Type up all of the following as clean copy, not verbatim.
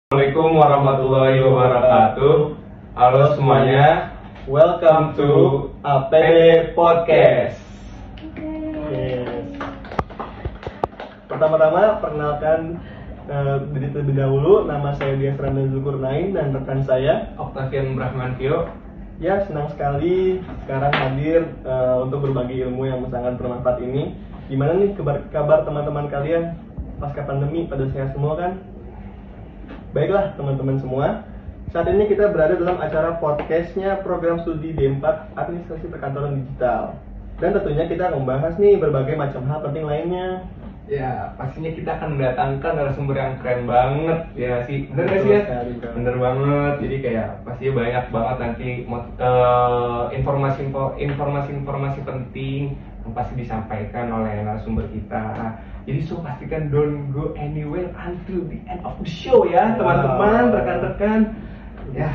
Assalamualaikum warahmatullahi wabarakatuh. Halo semuanya, welcome to APD Podcast. Yes. Pertama-tama perkenalkan diri terlebih dahulu. Nama saya Dias Ramdan Zulkarnain dan rekan saya Octavian Brahmantio. Ya, senang sekali sekarang hadir untuk berbagi ilmu yang sangat bermanfaat ini. Gimana nih kabar teman-teman kalian pasca pandemi? Pada sehat semua kan? Baiklah teman-teman semua, saat ini kita berada dalam acara podcastnya program studi D4 Administrasi Perkantoran Digital. Dan tentunya kita akan membahas nih berbagai macam hal penting lainnya. Ya, pastinya kita akan mendatangkan narasumber yang keren banget ya sih. Bener gak sih ya? Bener banget. Jadi kayak pastinya banyak banget nanti informasi penting yang pasti disampaikan oleh narasumber kita. Jadi pastikan don't go anywhere until the end of the show ya teman-teman, rekan-rekan. Ya.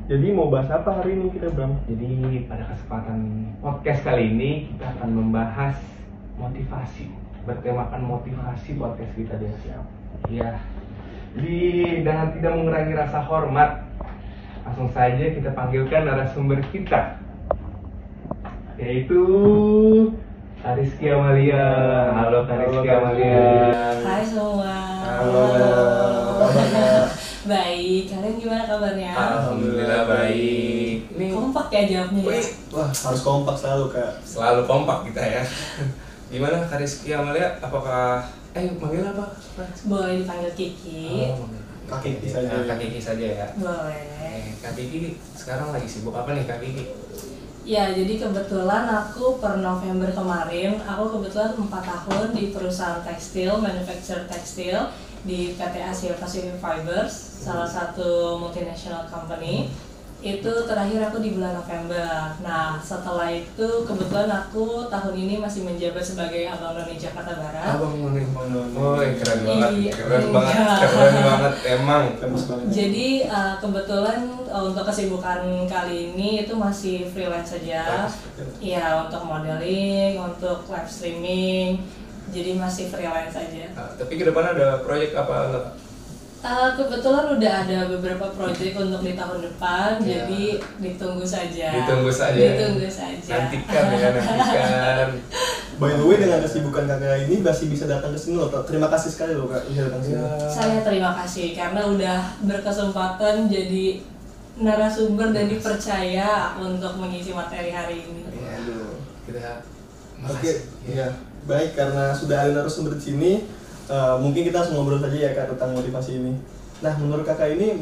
Jadi mau bahas apa hari ini kita, Bram? Jadi pada kesempatan podcast kali ini kita akan membahas motivasi, bertemakan motivasi podcast kita deh. Iya. Jadi dengan tidak mengurangi rasa hormat, langsung saja kita panggilkan narasumber kita, yaitu Kariski Amalia. Halo Kariski Amalia. Hai semua. Halo. Baik, kalian gimana kabarnya? Alhamdulillah baik. Ini kompak ya jawabnya ya? Wah, harus kompak selalu, Kak. Selalu kompak kita ya. Gimana Kariski Amalia? Apakah manggil apa? Boleh dipanggil Kiki. Kak Kiki saja. Kak Kiki saja ya. Boleh. Kak Kiki sekarang lagi sibuk apa nih Kak Kiki? Ya, jadi kebetulan aku per November kemarin, aku kebetulan 4 tahun di perusahaan tekstil, manufacturer tekstil di PT Asia Pacific Fibers, salah satu multinational company. Itu terakhir aku di bulan November. Nah, setelah itu kebetulan aku tahun ini masih menjabat sebagai Abang None Jakarta Barat. Abang None. Oh, keren banget. Iya, Keren banget emang. Jadi kebetulan untuk kesibukan kali ini itu masih freelance saja. Iya, untuk modeling, untuk live streaming. Jadi masih freelance saja. Tapi ke depan ada proyek apa enggak? Kebetulan udah ada beberapa proyek untuk di tahun depan, jadi ditunggu saja. Ditunggu saja. Nantikan. By the way, dengan kesibukan kakak ini masih bisa datang ke sini loh. Terima kasih sekali loh Kak bisa datang ke sini. Saya terima kasih karena udah berkesempatan jadi narasumber dan dipercaya untuk mengisi materi hari ini. Kita Oke, ya. Baik, karena sudah ada narasumber di sini, mungkin kita langsung ngobrol saja ya Kak tentang motivasi ini. Nah, menurut kakak ini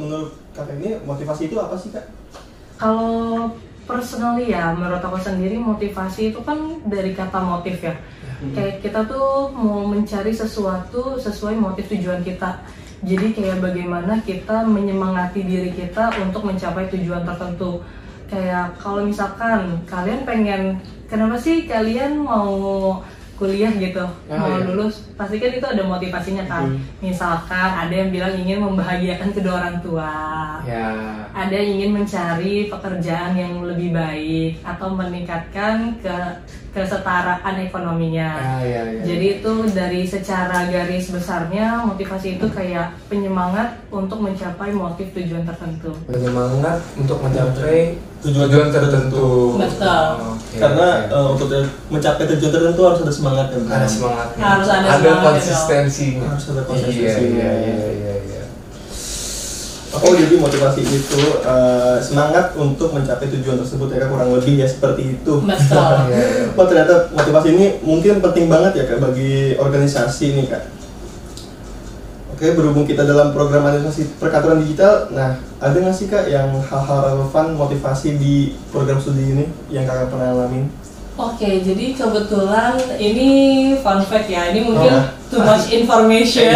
motivasi itu apa sih Kak? Kalau personally ya, menurut aku sendiri motivasi itu kan dari kata motif ya. Kayak kita tuh mau mencari sesuatu sesuai motif tujuan kita. Jadi kayak bagaimana kita menyemangati diri kita untuk mencapai tujuan tertentu. Kayak kalau misalkan kalian pengen, kenapa sih kalian mau kuliah gitu, mau lulus, pasti kan itu ada motivasinya kan. Misalkan ada yang bilang ingin membahagiakan kedua orang tua, ada yang ingin mencari pekerjaan yang lebih baik atau meningkatkan kesetaraan ekonominya. Jadi itu dari secara garis besarnya motivasi itu kayak penyemangat untuk mencapai motif tujuan tertentu. Penyemangat untuk mencapai tujuan tertentu. Betul. Karena untuk mencapai tujuan tertentu harus ada semangat kan? Ada semangatnya. Harus ada ada semangat konsistensinya. Harus ada konsistensinya. Iya. Oh, jadi motivasi itu semangat untuk mencapai tujuan tersebut ya Kak, kurang lebih ya seperti itu. Betul. Oh, ternyata motivasi ini mungkin penting banget ya Kak bagi organisasi nih Kak. Oke, berhubung kita dalam program administrasi perkantoran digital, nah ada nggak sih Kak yang hal-hal relevan motivasi di program studi ini yang Kakak pernah alamin? Oke, jadi kebetulan ini fun fact ya, ini mungkin too much information.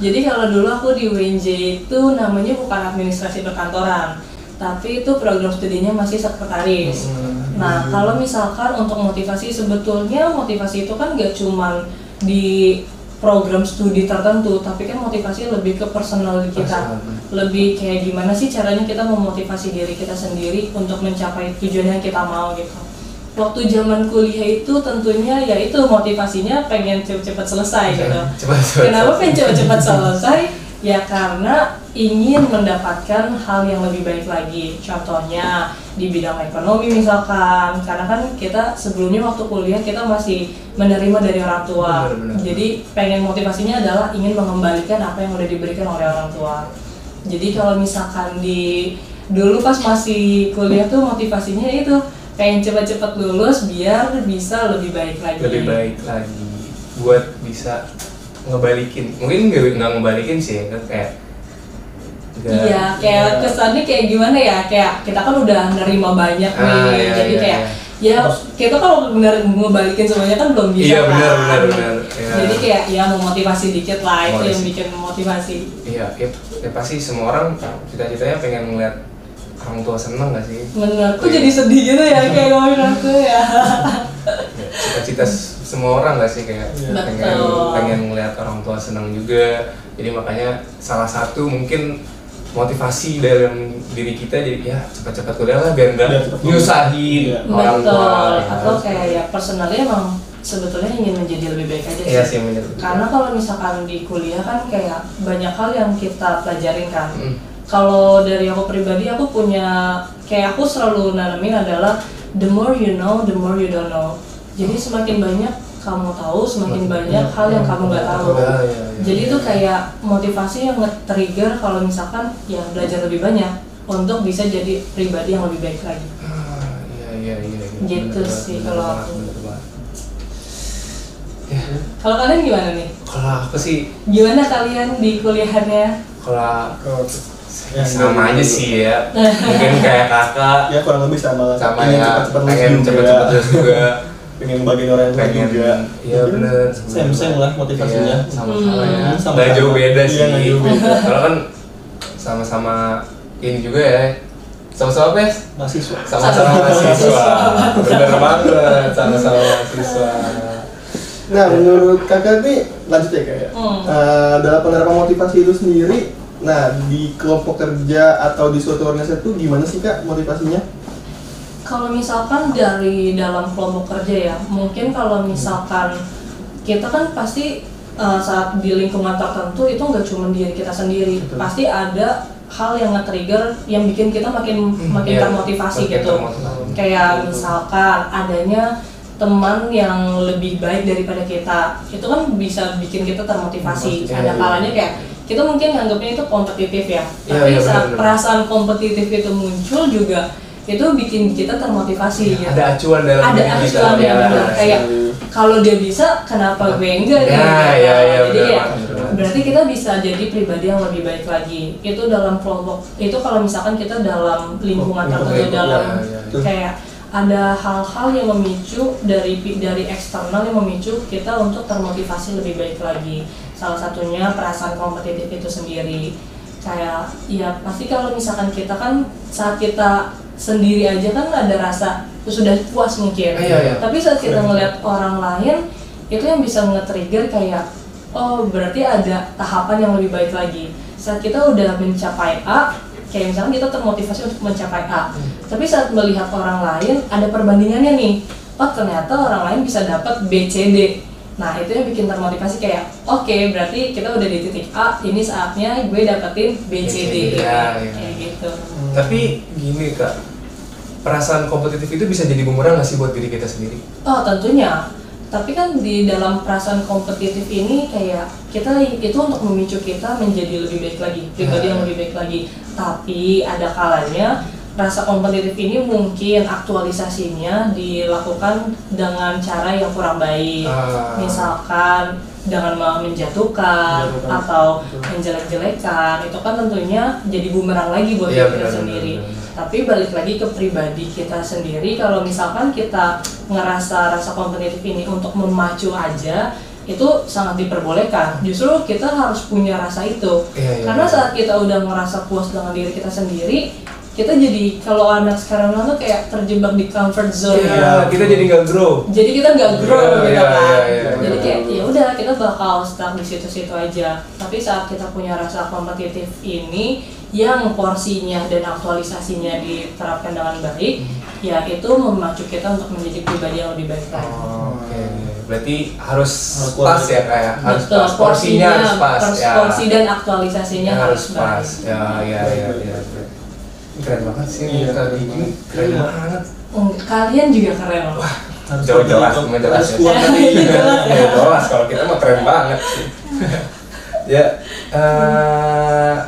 Jadi kalau dulu aku di UNJ itu namanya bukan administrasi perkantoran, tapi itu program studinya masih sekretaris. Nah, kalau misalkan untuk motivasi, sebetulnya motivasi itu kan gak cuman di program studi tertentu, tapi kan motivasi lebih ke personal kita. Lebih kayak gimana sih caranya kita memotivasi diri kita sendiri untuk mencapai tujuan yang kita mau gitu. waktu zaman kuliah itu tentunya ya itu motivasinya pengen cepet-cepet selesai gitu. Kenapa pengen cepet-cepet selesai? Ya karena ingin mendapatkan hal yang lebih baik lagi. Contohnya di bidang ekonomi misalkan, karena kan kita sebelumnya waktu kuliah kita masih menerima dari orang tua. Benar. Jadi pengen motivasinya adalah ingin mengembalikan apa yang udah diberikan oleh orang tua. Jadi kalau misalkan dulu pas masih kuliah tuh motivasinya itu pengen cepat-cepat lulus biar bisa lebih baik lagi. Lebih baik lagi buat bisa ngebalikin, mungkin nggak ngebalikin sih ya, kayak iya, kayak kesannya kayak gimana ya, kayak kita kan udah nerima banyak nih, iya, jadi iya, kayak iya. ya kita kalau bener ngebalikin semuanya kan belum bisa. Iya, kan. benar. Ya. Jadi kayak ya memotivasi dikit lah, itu yang Motivasi. bikin motivasi. Iya, ya pasti semua orang cita-citanya pengen ngeliat orang tua seneng nggak sih? Bener, kok jadi sedih gitu ya kayak ngomongin aku ya. Cita-cita semua orang nggak sih kayak Betul. pengen ngeliat orang tua seneng juga. Jadi makanya salah satu mungkin motivasi dalam diri kita jadi ya cepat-cepat kuliah lah biar Biar nggak cepat nyusahin Iya. orang tua. Betul, ya. atau kayak ya personalnya emang sebetulnya ingin menjadi lebih baik aja sih. Iya sih bener. Karena kalau misalkan di kuliah kan kayak banyak hal yang kita pelajarin kan. Mm. Kalau dari aku pribadi, aku punya kayak aku selalu nanamin adalah the more you know, the more you don't know. Jadi semakin banyak kamu tahu, semakin banyak hal yang kamu nggak tahu. Iya. Jadi itu kayak motivasi yang nge-trigger kalau misalkan ya belajar lebih banyak untuk bisa jadi pribadi yang lebih baik lagi. Iya. Gitu Bener sih banget, kalau bener aku. banget. Ya, Kalau kalian gimana nih? kalau aku sih, Gimana kalian di kuliahannya? kalau Ya, sama aja sih ya. Mungkin kayak kakak Ya kurang lebih sama lah. sama Pengen ya, cepet-cepet lulus pengen juga. cepet-cepet lulus juga. Pengen bagian orang tua Pengen juga. iya bener. Same lah motivasinya. Iya, sama-sama ya. Sama-sama. Nggak jauh beda Iya, sih. nggak jauh beda. Kalau kan sama-sama ini juga ya. Sama-sama pes. Mahasiswa. Sama-sama mahasiswa. Bener banget, sama-sama mahasiswa. Nah, menurut kakak nih, lanjut ya kak ya. Dalam penerapan motivasi itu sendiri, nah di kelompok kerja atau di suatu organisasi itu gimana sih kak motivasinya? Kalau misalkan dari dalam kelompok kerja ya, mungkin kalau misalkan kita kan pasti saat di lingkungan tertentu itu nggak cuma diri kita sendiri, Betul. pasti ada hal yang nge-trigger yang bikin kita makin Iya, termotivasi makin gitu. termotivasi. Kayak misalkan adanya teman yang lebih baik daripada kita, itu kan bisa bikin kita termotivasi. Iya, Ada iya. kalanya kayak kita mungkin nganggapnya itu kompetitif ya, Iya, tapi iya, saat benar-benar. perasaan kompetitif itu muncul juga itu bikin kita termotivasi gitu. Ada acuan dalam Ada diri kita. acuan yang Ya. benar. Kayak kalau dia bisa, kenapa gue enggak? Ya, gitu. ya, ya, Jadi benar, ya, benar. berarti kita bisa jadi pribadi yang lebih baik lagi. Itu dalam kelompok. Itu kalau misalkan kita dalam lingkungan tertentu, Lingkungan, dalam ya, ya. kayak ada hal-hal yang memicu dari eksternal yang memicu kita untuk termotivasi lebih baik lagi. Salah satunya perasaan kompetitif itu sendiri. Kayak ya pasti kalau misalkan kita kan saat kita sendiri aja kan ada rasa sudah puas mungkin. Iya. Tapi saat kita ngelihat orang lain itu yang bisa nge-trigger kayak oh berarti ada tahapan yang lebih baik lagi. Saat kita udah mencapai A, kayak misalnya kita termotivasi untuk mencapai A. Tapi saat melihat orang lain ada perbandingannya nih. Oh ternyata orang lain bisa dapat B, C, D. Nah itu yang bikin termotivasi kayak oke, berarti kita udah di titik A, ini saatnya gue dapetin B, C, D. Iya, iya. Kayak gitu. Tapi gini kak, perasaan kompetitif itu bisa jadi bumerang nggak sih buat diri kita sendiri? Oh tentunya. Tapi kan di dalam perasaan kompetitif ini kayak kita itu untuk memicu kita menjadi lebih baik lagi, pribadi yang lebih baik lagi. Tapi ada kalanya rasa kompetitif ini mungkin aktualisasinya dilakukan dengan cara yang kurang baik. Misalkan dengan menjatuhkan atau menjelek-jelekan, itu kan tentunya jadi bumerang lagi buat Iya, diri kita benar, sendiri. benar. Tapi balik lagi ke pribadi kita sendiri, kalau misalkan kita ngerasa rasa kompetitif ini untuk memacu aja, itu sangat diperbolehkan. Justru kita harus punya rasa itu. Iya, Karena iya. saat kita udah ngerasa puas dengan diri kita sendiri, kita jadi kalau anak sekarang tuh kayak terjebak di comfort zone. Iya, kita jadi nggak grow. Jadi kita nggak grow Iya, gitu iya, kan. iya, Jadi iya. kayak ya udah kita bakal stuck di situ-situ aja. Tapi saat kita punya rasa kompetitif ini yang porsinya dan aktualisasinya diterapkan dengan baik, ya itu memacu kita untuk menjadi pribadi yang lebih baik lagi. Oke, Berarti harus Harus pas kuat. ya kayak harus Betul, pas, porsinya harus pas ya. porsi dan aktualisasinya harus pas. baik. Ya. Keren banget sih kali ini. Keren Iya. banget. Kalian juga keren loh. Harus Jelas, kuat, jelas harus ya. kuat. Jelas ya. Ya jelas kalau kita mah keren banget sih. Ya,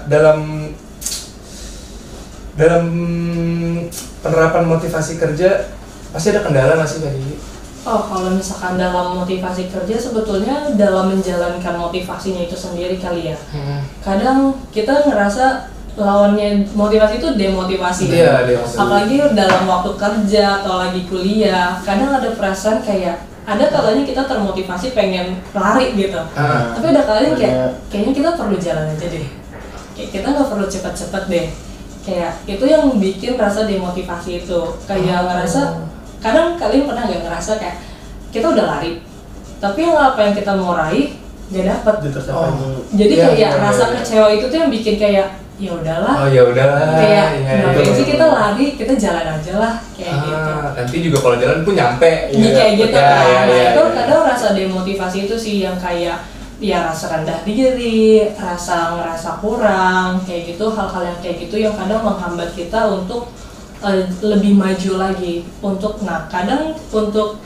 dalam penerapan motivasi kerja pasti ada kendala nggak sih Kak Gigi? Oh, kalau misalkan dalam motivasi kerja sebetulnya dalam menjalankan motivasinya itu sendiri kali ya. Kadang kita ngerasa lawannya motivasi itu demotivasi. Iya, demotivasi. Apalagi dalam waktu kerja atau lagi kuliah, kadang ada perasaan kayak ada kalanya kita termotivasi pengen lari gitu. Tapi ada kalanya kayaknya kita perlu jalan aja deh. Kayak kita nggak perlu cepat-cepat deh. Kayak itu yang bikin rasa demotivasi itu. Kayak ngerasa kadang kalian pernah nggak ngerasa kayak kita udah lari, tapi apa yang kita mau raih nggak dapet. Jadi Iya, kayak iya, rasa iya. kecewa itu tuh yang bikin kayak ya udahlah. Oh ya udahlah. Kayak ya, ngapain betul, sih kita betul. lari, kita jalan aja lah kayak gitu. Nanti juga kalau jalan pun nyampe. Iya kayak gitu Ya, kan. ya, Nah, ya, itu ya. kadang rasa demotivasi itu sih yang kayak ya rasa rendah diri, rasa ngerasa kurang, kayak gitu, hal-hal yang kayak gitu yang kadang menghambat kita untuk lebih maju lagi. Kadang untuk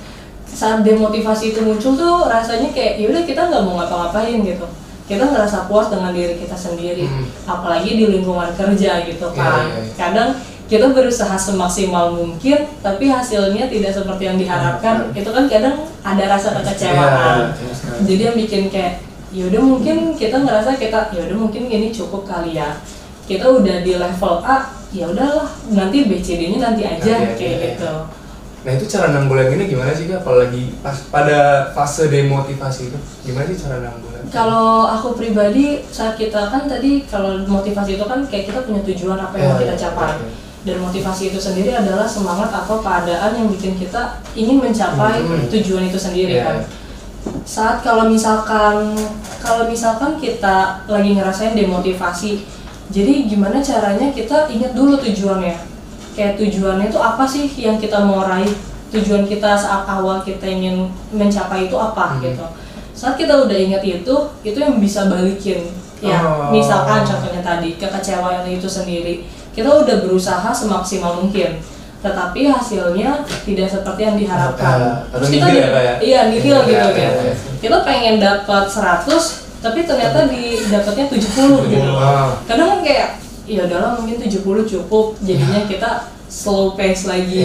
saat demotivasi itu muncul tuh rasanya kayak yaudah kita nggak mau ngapa-ngapain gitu. Kita ngerasa puas dengan diri kita sendiri, apalagi di lingkungan kerja gitu kan. Iya, iya. Kadang kita berusaha semaksimal mungkin, tapi hasilnya tidak seperti yang diharapkan. Itu kan kadang ada rasa kekecewaan. Iya. Jadi yang bikin kayak, yaudah mungkin kita ngerasa yaudah mungkin ini cukup kali ya. Kita udah di level A, ya udahlah nanti BCD-nya nanti aja Nanti kayak aja, gitu. Nah itu cara nanggulanginnya gimana sih Kak? Kalau lagi pada fase demotivasi itu, gimana sih cara nanggulanginnya? Kalau aku pribadi saat kita kan tadi kalau motivasi itu kan kayak kita punya tujuan apa yang mau kita capai. Dan motivasi itu sendiri adalah semangat atau keadaan yang bikin kita ingin mencapai tujuan itu sendiri kan. Saat kalau misalkan kita lagi ngerasain demotivasi, jadi gimana caranya kita ingat dulu tujuannya. Kayak tujuannya itu apa sih yang kita mau raih? Tujuan kita saat awal kita ingin mencapai itu apa gitu. Saat kita udah ingat itu yang bisa balikin. Ya, misalkan contohnya tadi kekecewaan itu sendiri. Kita udah berusaha semaksimal mungkin, tetapi hasilnya tidak seperti yang diharapkan. Terus kita nihil gitu kan. Kita pengen dapat 100 tapi ternyata dapatnya 70 gitu. Kadang kan kayak ya udahlah mungkin 70 cukup, jadinya kita slow pace lagi.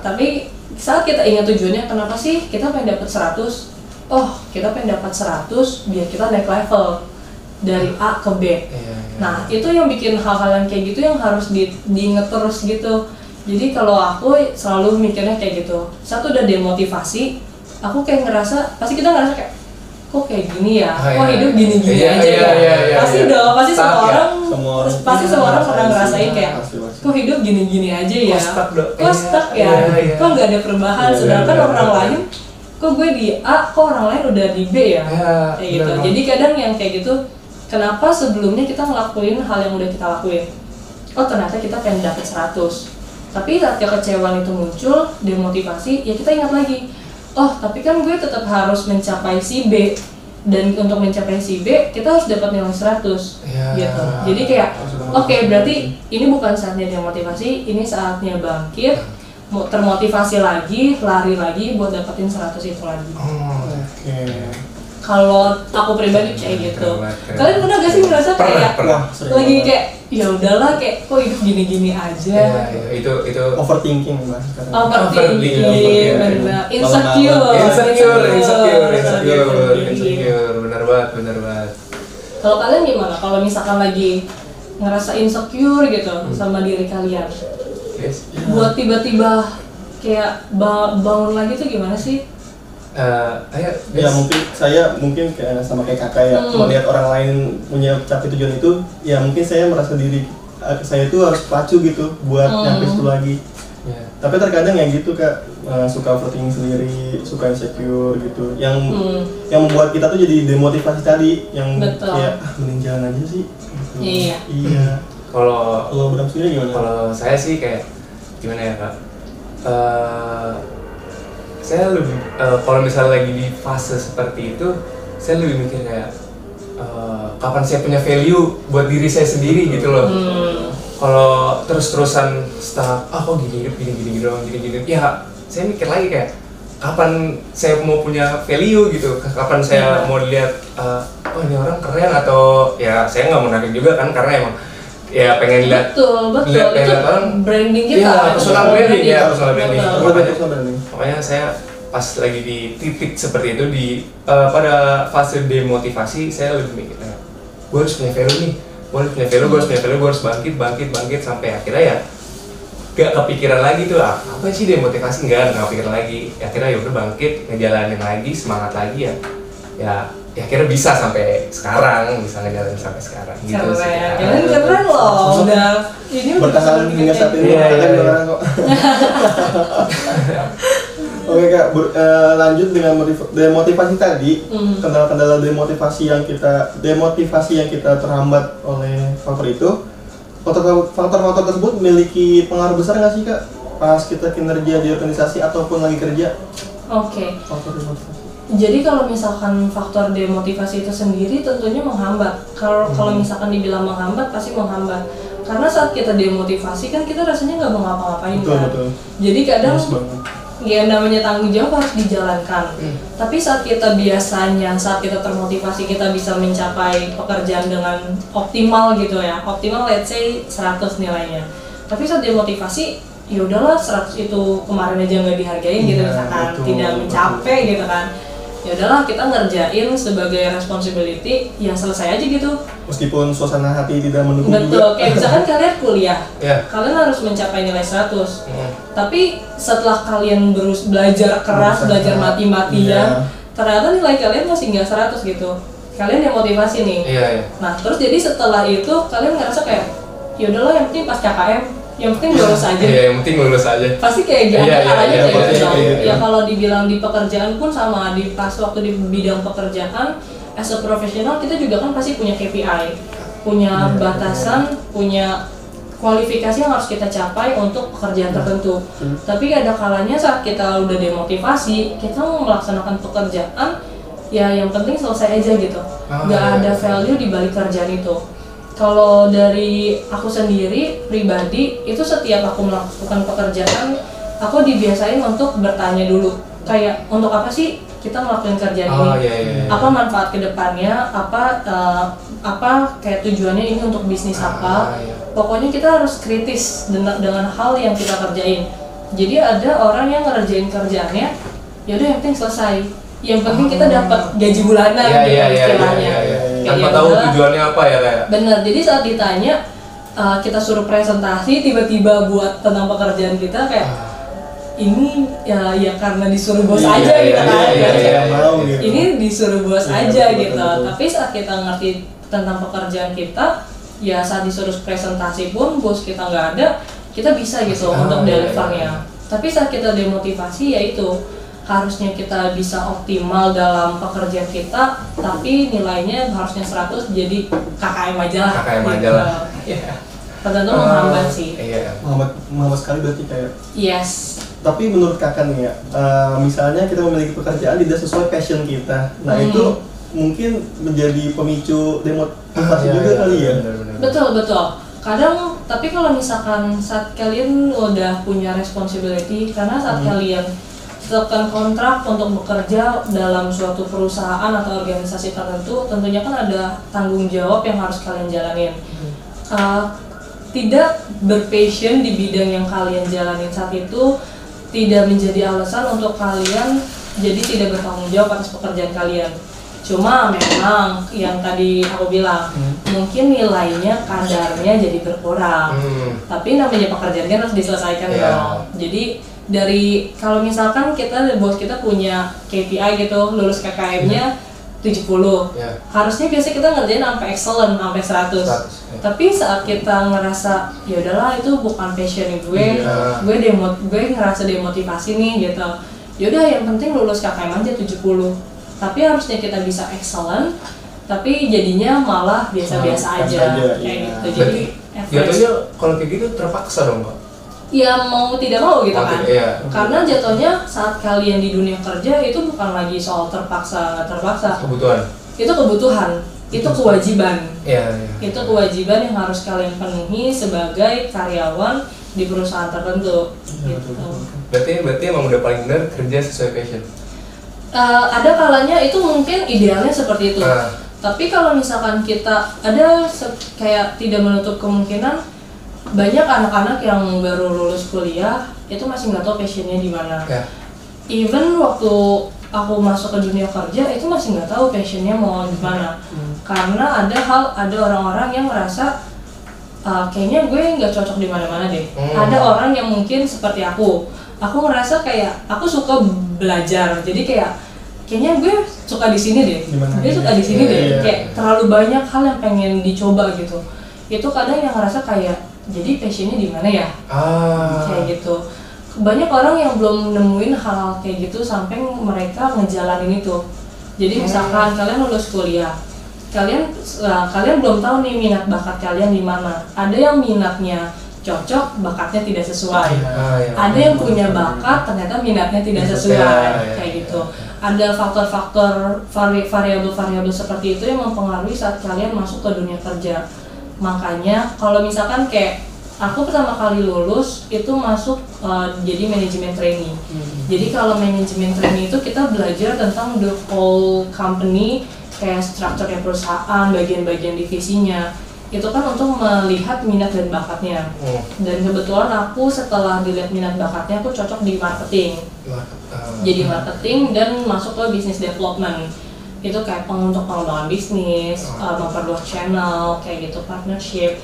Tapi saat kita ingat tujuannya, kenapa sih kita pengen dapat 100? Oh, kita pengen dapat 100 biar kita naik level dari A ke B. Nah, itu yang bikin hal-hal yang kayak gitu yang harus diinget terus gitu. Jadi kalau aku selalu mikirnya kayak gitu. Satu udah demotivasi, aku kayak pasti kita ngerasa kayak kok kayak gini ya, kok hidup gini-gini aja ya. Pasti dong, pasti semua orang pernah ngerasain kayak kok hidup gini-gini aja ya, kok stuck ya, kok nggak ada perubahan. Sedangkan orang lain, kok gue di A, kok orang lain udah di B ya, kayak gitu. Jadi kadang yang kayak gitu, kenapa sebelumnya kita ngelakuin hal yang udah kita lakuin? Oh ternyata kita pengen dapet 100, tapi saat kekecewaan itu muncul, demotivasi, ya kita ingat lagi. Oh, tapi kan gue tetap harus mencapai si B, dan untuk mencapai si B kita harus dapat nilai 100 gitu. Jadi kayak oke, berarti ini bukan saatnya demotivasi, ini saatnya bangkit, termotivasi lagi, lari lagi buat dapetin 100 itu lagi. Kalau aku pribadi kayak gitu. Kalian pernah gak sih ngerasa kayak lagi kayak ya udahlah kayak kok hidup gini-gini aja. Itu overthinking Mas. Overthinking, benar. Insecure, benar banget. Kalau kalian gimana? Kalau misalkan lagi ngerasa insecure gitu sama diri kalian, buat tiba-tiba kayak bangun lagi tuh gimana sih? Ya mungkin kayak sama kayak kakak ya, melihat orang lain punya capai tujuan itu, ya mungkin saya merasa diri saya itu harus pacu gitu buat nyampe situ lagi. Tapi terkadang yang gitu Kak, suka overthinking sendiri, suka insecure gitu, yang membuat kita tuh jadi demotivasi tadi, yang kayak mending jalan aja sih gitu. Iya. Kalau Bram sendiri gimana? Kalau saya sih kayak gimana ya Kak? saya lebih kalau misalnya lagi di fase seperti itu, saya lebih mikir kayak kapan saya punya value buat diri saya sendiri gitu loh. Kalau terus-terusan stuck, kok gini doang, ya saya mikir lagi kayak kapan saya mau punya value gitu, kapan saya mau lihat ini orang keren, atau ya saya nggak munafik juga kan, karena emang ya pengen lihat betul itu orang branding kita, ya personal branding. Branding. Makanya saya pas lagi di titik seperti itu, di pada fase demotivasi, saya lebih mikir gue harus punya value nih, gue harus bangkit sampai akhirnya ya gak kepikiran lagi tuh apa sih demotivasi, nggak kepikiran lagi. Akhirnya ya udah bangkit, ngejalanin lagi, semangat lagi ya akhirnya bisa sampai sekarang, bisa ngejalanin sampai sekarang gitu sih. Keren loh, udah ini bertahan hingga saat ini. Kok. Oke Kak, lanjut dengan demotivasi tadi. Kendala-kendala demotivasi yang kita terhambat oleh faktor itu. Faktor-faktor tersebut memiliki pengaruh besar nggak sih Kak pas kita kinerja di organisasi ataupun lagi kerja? Oke. Faktor demotivasi. Jadi kalau misalkan faktor demotivasi itu sendiri tentunya menghambat. Kalau misalkan dibilang menghambat, pasti menghambat. Karena saat kita demotivasi kan kita rasanya nggak mau ngapa-ngapain kan. Betul. Jadi kadang ya namanya tanggung jawab harus dijalankan. Tapi saat kita termotivasi, kita bisa mencapai pekerjaan dengan optimal gitu ya. Optimal let's say 100 nilainya. Tapi saat demotivasi, ya udahlah 100 itu kemarin aja nggak dihargain gitu, misalkan tidak mencapai gitu kan. Ya udahlah, kita ngerjain sebagai responsibility, ya selesai aja gitu. Meskipun suasana hati tidak mendukung juga. Betul, kayak misalkan kalian kuliah, kalian harus mencapai nilai 100. Tapi setelah kalian belajar keras, belajar mati-matian, ternyata nilai kalian masih nggak 100 gitu. Kalian demotivasi nih. Nah, terus jadi setelah itu kalian ngerasa kayak, ya udahlah yang penting pas KKM, yang penting lulus aja. Yang penting lulus aja. Pasti kayak gitu caranya kayak gitu. Iya. Ya kalau dibilang di pekerjaan pun sama, pas waktu di bidang pekerjaan as a professional kita juga kan pasti punya KPI, punya batasan, punya kualifikasi yang harus kita capai untuk pekerjaan tertentu. Tapi ada kalanya saat kita udah demotivasi, kita mau melaksanakan pekerjaan, ya yang penting selesai aja gitu. Nggak ada value di balik kerjaan itu. Kalau dari aku sendiri pribadi, itu setiap aku melakukan pekerjaan, aku dibiasain untuk bertanya dulu, kayak untuk apa sih kita ngelakuin kerjaan ini? Apa manfaat kedepannya? Apa kayak tujuannya ini untuk bisnis apa? Pokoknya kita harus kritis dengan hal yang kita kerjain. Jadi ada orang yang ngerjain kerjaannya, yaudah yang penting selesai. Yang penting kita dapat gaji bulanan gitu istilahnya. Tanpa tahu tujuannya apa ya kayak. Bener, jadi saat ditanya kita suruh presentasi, tiba-tiba buat tentang pekerjaan kita kayak ini ya karena disuruh bos aja gitu kan. Ini disuruh bos aja gitu. Tapi saat kita ngerti tentang pekerjaan kita, ya saat disuruh presentasi pun bos kita nggak ada, kita bisa gitu untuk delivernya. Tapi saat kita demotivasi, ya itu harusnya kita bisa optimal dalam pekerjaan kita, tapi nilainya harusnya 100, jadi KKM aja lah. Tentu menghambat sih. Menghambat sekali berarti kayak. Yes. Tapi menurut kakak nih ya, misalnya kita memiliki pekerjaan tidak sesuai passion kita, nah itu mungkin menjadi pemicu demotivasi juga kali ya. Betul. Kadang, tapi kalau misalkan saat kalian udah punya responsibility, karena saat kalian tekan kontrak untuk bekerja dalam suatu perusahaan atau organisasi tertentu, tentunya kan ada tanggung jawab yang harus kalian jalanin. Tidak berpassion di bidang yang kalian jalanin saat itu tidak menjadi alasan untuk kalian jadi tidak bertanggung jawab atas pekerjaan kalian. Cuma memang yang tadi aku bilang, mungkin nilainya kadarnya jadi berkurang. Tapi namanya pekerjaan kan harus diselesaikan dong. Jadi dari kalau misalkan bos kita punya KPI gitu, lulus KKM-nya 70. Harusnya biasanya kita ngerjain sampai excellent, sampai 100. Tapi saat kita ngerasa ya udahlah itu bukan passion gue, gue ngerasa demotivasi nih gitu. Yaudah yang penting lulus KKM aja 70. Tapi harusnya kita bisa excellent, tapi jadinya malah biasa-biasa aja kayak gitu. Jadi jatuhnya kalau kayak gitu terpaksa dong, Pak. ya mau tidak mau gitu kan. Iya. Karena jatuhnya saat kalian di dunia kerja itu bukan lagi soal terpaksa nggak terpaksa, Kebutuhan. itu kebutuhan, itu kewajiban. Iya. Itu kewajiban yang harus kalian penuhi sebagai karyawan di perusahaan tertentu. Gitu. Berarti emang udah paling benar kerja sesuai passion. Ada kalanya itu mungkin idealnya seperti itu. Tapi kalau misalkan kita ada kayak tidak menutup kemungkinan banyak anak-anak yang baru lulus kuliah itu masih nggak tahu passionnya di mana. Even waktu aku masuk ke dunia kerja itu masih nggak tahu passionnya mau di mana. Karena ada orang-orang yang merasa kayaknya gue nggak cocok di mana-mana deh. Ada orang yang mungkin seperti aku ngerasa kayak aku suka belajar, jadi kayaknya gue suka di sini deh, gue suka di sini deh. Kayak terlalu banyak hal yang pengen dicoba gitu. Itu kadang yang ngerasa kayak jadi passionnya di mana ya? Kayak gitu. Banyak orang yang belum nemuin hal kayak gitu sampai mereka ngejalanin itu. Jadi misalkan kalian lulus kuliah, kalian belum tahu nih minat bakat kalian di mana. Ada yang minatnya cocok, bakatnya tidak sesuai. Ada yang punya bakat, ternyata minatnya tidak sesuai. Kayak gitu. Ada faktor-faktor variabel-variabel seperti itu yang mempengaruhi saat kalian masuk ke dunia kerja. Makanya kalau misalkan kayak aku pertama kali lulus itu masuk jadi manajemen trainee. Jadi kalau manajemen trainee itu kita belajar tentang the whole company, kayak strukturnya perusahaan, bagian-bagian divisinya. Itu kan untuk melihat minat dan bakatnya. Dan kebetulan aku setelah dilihat minat bakatnya aku cocok di marketing. Jadi marketing dan masuk ke business development. Itu kayak untuk pengembangan bisnis, memperluas channel, kayak gitu, partnership.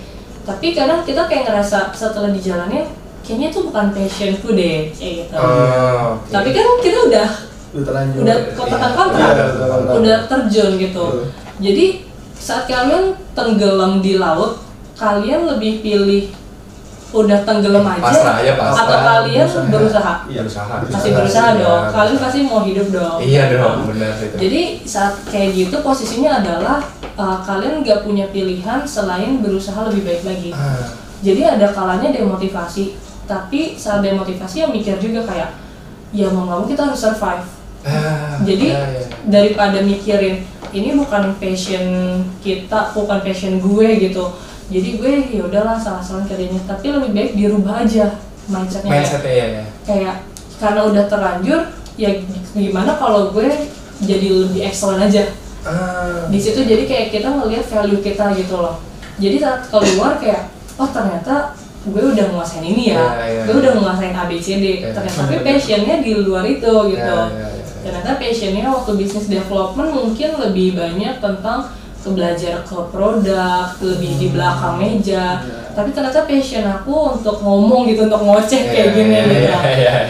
Tapi kadang kita kayak ngerasa setelah dijalanin kayaknya itu bukan passionku deh, kayak gitu. Tapi kan kita udah kontrak, udah terjun gitu. Jadi saat kalian tenggelam di laut, kalian lebih pilih udah tenggelam aja, atau kalian berusaha? Pasti berusaha dong. Kalian pasti mau hidup dong. Iya dong, benar itu. Jadi saat kayak gitu posisinya adalah kalian nggak punya pilihan selain berusaha lebih baik lagi. Jadi ada kalanya demotivasi, tapi saat demotivasi yang mikir juga kayak ya mau nggak mau kita harus survive. Jadi daripada mikirin ini bukan passion kita, bukan passion gue gitu. Jadi gue ya udahlah salah-salah kerjanya, tapi lebih baik dirubah aja mindsetnya. Kayak karena udah terlanjur, ya gimana kalau gue jadi lebih excellent aja. Di situ jadi kayak kita ngelihat value kita gitu loh. Jadi saat keluar kayak oh ternyata gue udah nguasain ini ya, gue udah nguasain ABCD. Ternyata tapi passionnya di luar itu gitu. Ternyata passionnya waktu business development mungkin lebih banyak tentang belajar ke produk, lebih di belakang meja. Tapi ternyata passion aku untuk ngomong gitu, untuk ngoceh kayak gini gitu.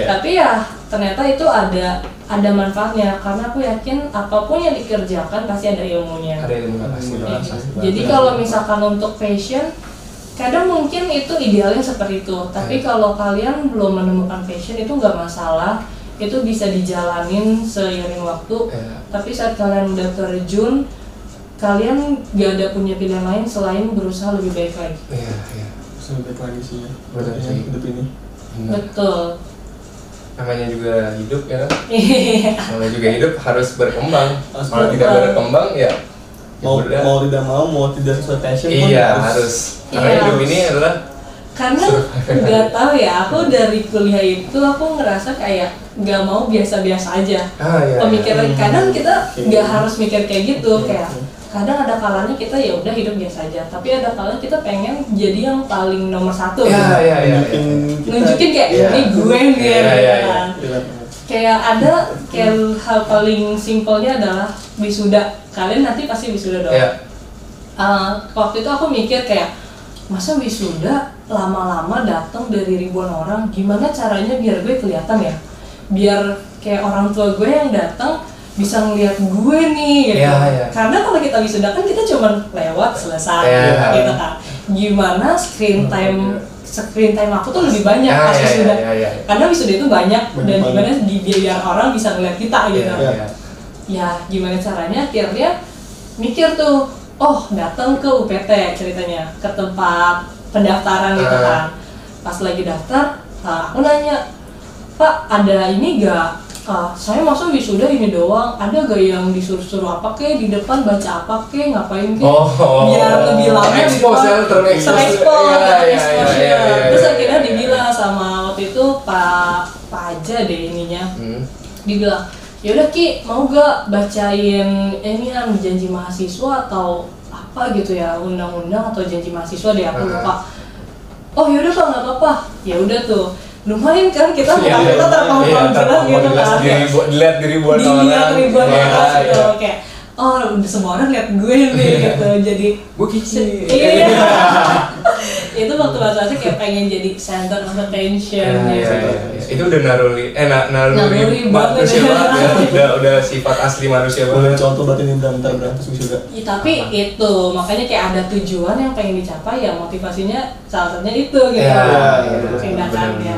Tapi ya ternyata itu ada manfaatnya, karena aku yakin apapun yang dikerjakan pasti ada ilmunya. Jadi kalau misalkan untuk passion, kadang mungkin itu idealnya seperti itu. Tapi kalau kalian belum menemukan passion itu nggak masalah, itu bisa dijalanin seiring waktu. Tapi saat kalian udah terjun, kalian gak ada punya pilihan lain selain berusaha lebih baik lagi. Lebih baik lagi sih ya. Hidup ini. Betul. Namanya juga hidup ya. Namanya juga hidup harus berkembang. Kalau tidak berkembang ya mau tidak mau tidak sesuai passion pun harus. Karena hidup ini adalah karena nggak tahu ya, aku dari kuliah itu aku ngerasa kayak nggak mau biasa-biasa aja. Pemikiran kadang kita nggak harus mikir kayak gitu, kayak kadang ada kalanya kita ya udah hidup biasa aja, tapi ada kalanya kita pengen jadi yang paling nomor satu. Nunjukin kayak ini gue nih. Kayak ada kayak hal paling simpelnya adalah wisuda. Kalian nanti pasti wisuda dong. Waktu itu aku mikir kayak masa wisuda lama-lama datang dari ribuan orang, gimana caranya biar gue kelihatan ya, biar kayak orang tua gue yang datang bisa ngeliat gue nih gitu. Karena kalau kita wisuda kan kita cuma lewat selesai gitu kan. Gimana screen time aku tuh lebih banyak pas wisuda. Karena wisuda itu banyak dan gimana biar orang bisa ngeliat kita gitu. Ya gimana caranya akhirnya mikir tuh, oh datang ke UPT ceritanya, ke tempat pendaftaran gitu kan. Pas lagi daftar, Nah, aku nanya, Pak, ada ini gak? Saya masa wisuda ini doang, ada gak yang disuruh-suruh apa kek di depan, baca apa kek, ngapain kek, biar lebih lama di Expose ya, terekspos ya. Terus akhirnya dibilang sama waktu itu Pak Aja deh ininya, dibilang, yaudah Ki, mau gak bacain ini janji mahasiswa atau apa gitu ya, undang-undang atau janji mahasiswa deh, aku lupa. Oh yaudah Pak, nggak apa-apa. Ya udah tuh, lumayan kan kita kita terpapar jelas gitu kan. Dilihat di ribuan orang. Dilihat ribuan orang gitu, kayak udah semua orang lihat gue nih gitu. Jadi gue Kiki. Iya. Itu waktu bahasa kayak pengen jadi center of attention gitu. Itu udah naruri manusia banget ya. Udah sifat asli manusia Boleh banget. contoh berarti nih bentar berantas wisuda. Ya, tapi itu makanya kayak ada tujuan yang pengen dicapai ya, motivasinya salah satunya itu gitu. Tindakannya.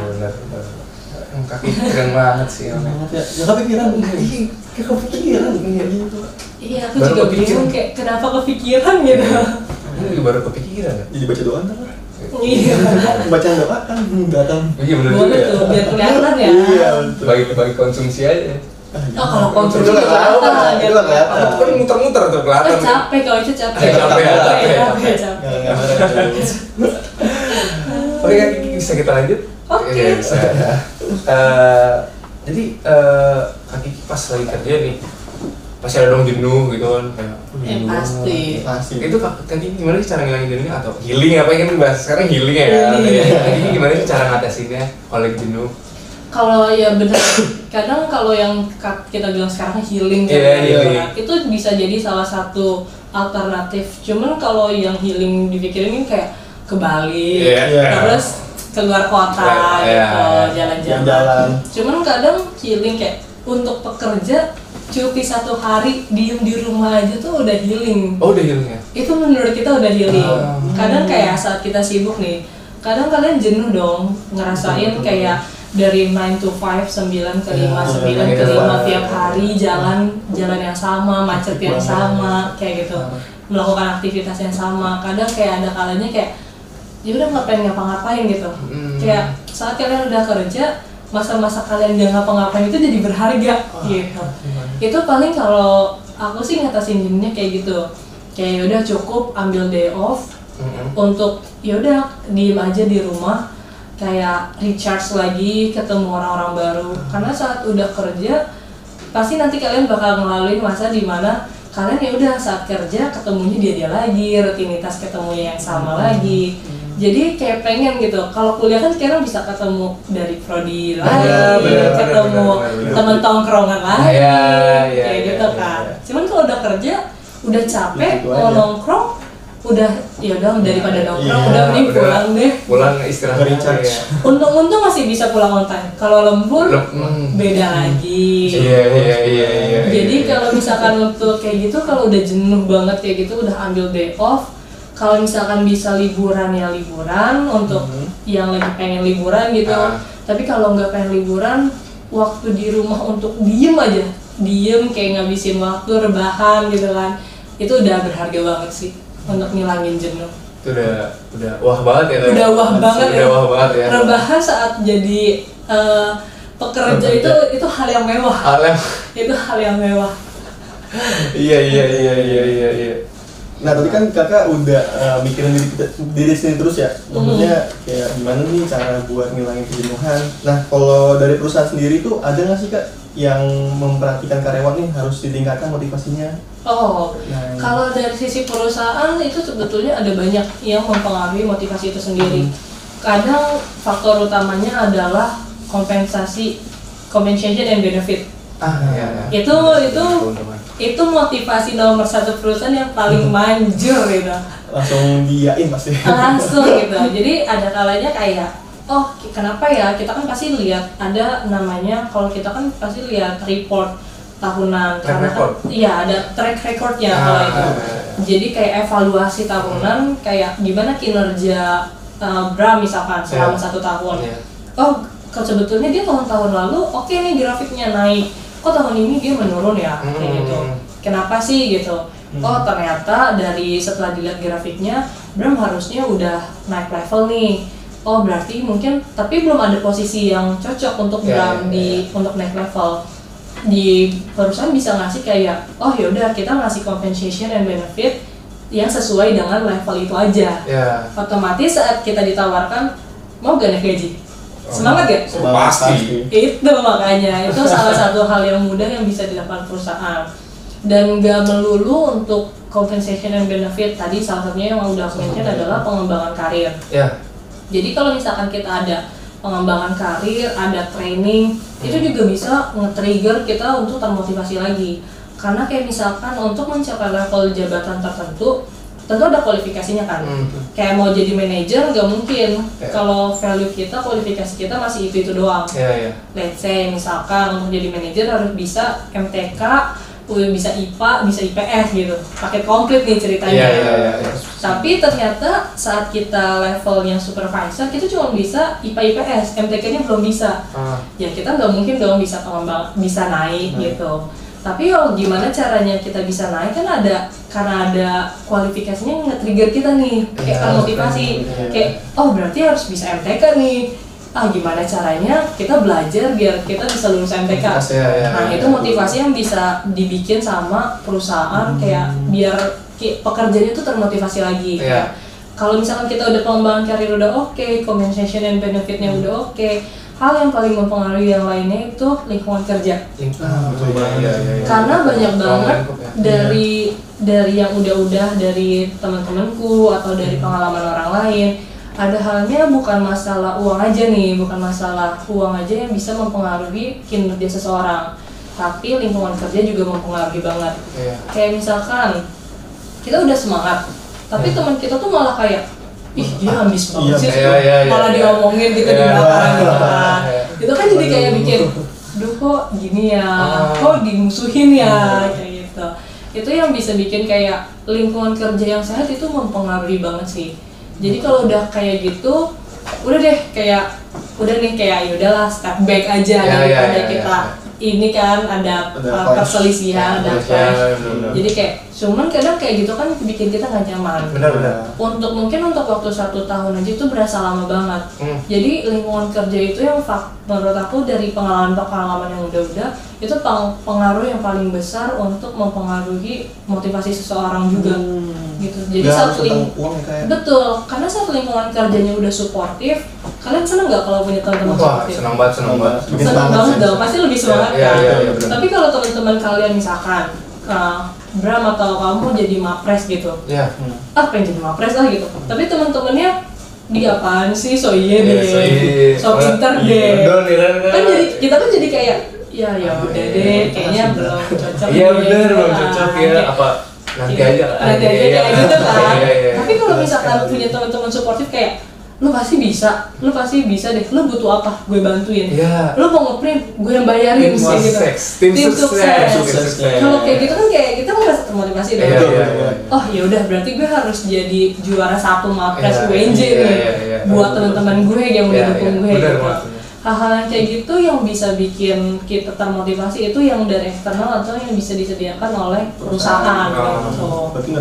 Kaki keren banget sih. Banget ya. Ya kepikiran. Kepikiran kayak gitu. Iya, aku juga bingung kayak kenapa kepikiran gitu. Ini baru kepikiran ya. Jadi baca doa ntar. Iya. Bacaan doa kan datang. Iya benar Boleh juga. tuh, biar kelihatan ya. Iya betul. Bagi konsumsi aja. Oh, kalau konsumsi itu nggak kelihatan, itu nggak kelihatan. Aku kan muter-muter tuh kelihatan. Capek kalau itu capek. Capek. Oke, Kiki bisa kita lanjut? Oke. Iya, bisa. Jadi Kak Kiki pas lagi kerja nih, pasti ada dong jenuh gitu kan kayak. Pasti. Itu Kak Kiki gimana sih cara ngilangin jenuhnya atau healing apa kan bahas sekarang healing ya? Kak Kiki gimana sih cara ngatasinnya kalau lagi jenuh? Kalau ya bener, kadang kalau yang kita bilang sekarang healing itu bisa jadi salah satu alternatif. Cuman kalau yang healing dipikirin kayak ke Bali, terus keluar kota gitu, jalan-jalan. Cuman kadang healing kayak untuk pekerja cuti 1 hari diem di rumah aja tuh udah healing. Oh udah healing ya? Itu menurut kita udah healing. Kadang kayak saat kita sibuk nih, kadang kalian jenuh dong ngerasain kayak dari 9 to 5, 9 ke 5, 9 ke 5 tiap hari jalan yang sama, macet yang sama, kayak gitu, melakukan aktivitas yang sama. Kadang kayak ada kalanya kayak ya udah nggak pengen ngapa-ngapain gitu. Kayak saat kalian udah kerja, masa-masa kalian udah ngapa-ngapain itu jadi berharga gitu. Itu paling kalau aku sih ngatasin jenuhnya kayak gitu. Kayak udah cukup ambil day off untuk ya udah diem aja di rumah, kayak recharge lagi, ketemu orang-orang baru. Karena saat udah kerja pasti nanti kalian bakal ngelaluin masa dimana kalian ya udah saat kerja ketemunya dia lagi, rutinitas ketemunya yang sama lagi. Jadi kayak pengen gitu. Kalau kuliah kan sekarang bisa ketemu dari prodi lagi, ketemu teman tongkrongan lagi, kayak gitu kan. Cuman kalau udah kerja udah capek mau nongkrong, udah ya udah daripada nongkrong udah mending pulang deh. Pulang istirahat. Untung masih bisa pulang on time. Kalau lembur beda lagi. Iya. Jadi kalau misalkan untuk kayak gitu, kalau udah jenuh banget kayak gitu, udah ambil day off. Kalau misalkan bisa liburan ya liburan untuk yang lagi pengen liburan gitu. Tapi kalau nggak pengen liburan, waktu di rumah untuk diem aja, diem kayak ngabisin waktu rebahan gitu kan, itu udah berharga banget sih untuk ngilangin jenuh. Itu udah wah banget ya. Udah wah banget ya. Rebahan saat jadi pekerja itu hal yang mewah. Itu hal yang mewah. Iya. Nah tadi kan kakak udah mikirin diri sendiri terus ya, maksudnya kayak gimana nih cara buat ngilangin kejenuhan. Nah kalau dari perusahaan sendiri tuh ada nggak sih kak yang memperhatikan karyawan nih harus ditingkatkan motivasinya? Kalau dari sisi perusahaan itu sebetulnya ada banyak yang mempengaruhi motivasi itu sendiri. Kadang faktor utamanya adalah compensation and benefit. Itu motivasi nomor 1 perusahaan yang paling manjur gitu. Langsung diain pasti. Langsung gitu. Jadi ada kalanya kayak kenapa ya, kita kan pasti lihat ada namanya, kalau kita kan pasti lihat report tahunan. Iya, ada track recordnya kalau itu. Jadi kayak evaluasi tahunan, kayak gimana kinerja Bram misalkan selama 1 tahun. Sebetulnya dia tahun-tahun lalu oke nih grafiknya naik, kok tahun ini dia menurun ya, kayak gitu. Kenapa sih gitu? Ternyata dari setelah dilihat grafiknya, Bram harusnya udah naik level nih. oh berarti mungkin, tapi belum ada posisi yang cocok untuk untuk naik level. Di perusahaan bisa ngasih kayak, oh yaudah kita ngasih compensation and benefit yang sesuai dengan level itu aja. Otomatis saat kita ditawarkan, mau gak naik gaji? Semangat gak? Pasti. Itu makanya, itu salah satu hal yang mudah yang bisa dilakukan perusahaan. Dan gak melulu untuk compensation and benefit, tadi salah satunya yang udah aku mention adalah pengembangan karir. Jadi kalau misalkan kita ada pengembangan karir, ada training, itu juga bisa nge-trigger kita untuk termotivasi lagi. Karena kayak misalkan untuk mencapai level jabatan tertentu, tentu ada kualifikasinya kan. Kayak mau jadi manajer nggak mungkin kalau value kita, kualifikasi kita masih itu doang. Let's say misalkan untuk jadi manajer harus bisa MTK, bisa IPA, bisa IPS gitu, paket komplit nih ceritanya. Tapi ternyata saat kita levelnya supervisor, kita cuma bisa IPA IPS, MTK-nya belum bisa. Ya kita nggak mungkin dong bisa bisa naik gitu. Tapi gimana caranya kita bisa naik kan karena ada kualifikasinya nge-trigger kita nih, kayak termotivasi, kayak oh berarti harus bisa MTK nih. Gimana caranya kita belajar biar kita bisa lulus MTK. Nah itu motivasi yang bisa dibikin sama perusahaan kayak biar pekerjanya itu termotivasi lagi. Kalau misalkan kita udah pengembangan karir udah oke, compensation and benefitnya udah oke, hal yang paling mempengaruhi yang lainnya itu lingkungan kerja. Karena banyak banget dari yang udah dari teman-temanku atau dari pengalaman orang lain, ada halnya bukan masalah uang aja nih, bukan masalah uang aja yang bisa mempengaruhi kinerja seseorang, tapi lingkungan kerja juga mempengaruhi banget. Kayak misalkan kita udah semangat, tapi teman kita tuh malah kayak ih dia ambis banget sih, malah diomongin gitu di belakang gitu kan. Itu kan jadi kayak bikin, duh kok gini ya, kok dimusuhin ya, kayak gitu. Itu yang bisa bikin kayak lingkungan kerja yang sehat itu mempengaruhi banget sih. Jadi kalau udah kayak gitu, udah deh kayak yaudahlah step back aja daripada kita ini kan ada perselisihan, ada clash. Jadi kayak cuman kadang kayak gitu kan bikin kita nggak nyaman. Mungkin untuk waktu 1 tahun aja itu berasa lama banget. Jadi lingkungan kerja itu yang menurut aku dari pengalaman yang udah itu pengaruh yang paling besar untuk mempengaruhi motivasi seseorang juga. Gitu. Jadi betul, karena saat lingkungan kerjanya udah suportif, kalian seneng nggak kalau punya teman-teman suportif? Seneng banget dong, pasti lebih semangat kan. Tapi kalau teman-teman kalian misalkan Bram atau kamu jadi mapres gitu, pengen jadi mapres lah gitu. Tapi teman-temannya dia apaan sih, so deh, so pinter deh. Kan jadi kita kan jadi kayak ya udah deh, kayaknya belum cocok. Iya benar, belum cocok ya apa. Nanti aja kayak gitu kan. Tapi kalau misalkan punya teman-teman suportif kayak lu pasti bisa deh, lu butuh apa gue bantuin, lu mau ngeprint gue yang bayarin sih gitu. Tim sukses. Kalau kayak gitu kan kayak kita merasa termotivasi deh. Oh ya udah berarti gue harus jadi juara 1 mapres UNJ nih buat teman-teman gue yang udah dukung gue gitu. Hal-hal yang kayak gitu yang bisa bikin kita termotivasi itu yang dari eksternal atau yang bisa disediakan oleh perusahaan gitu. Berarti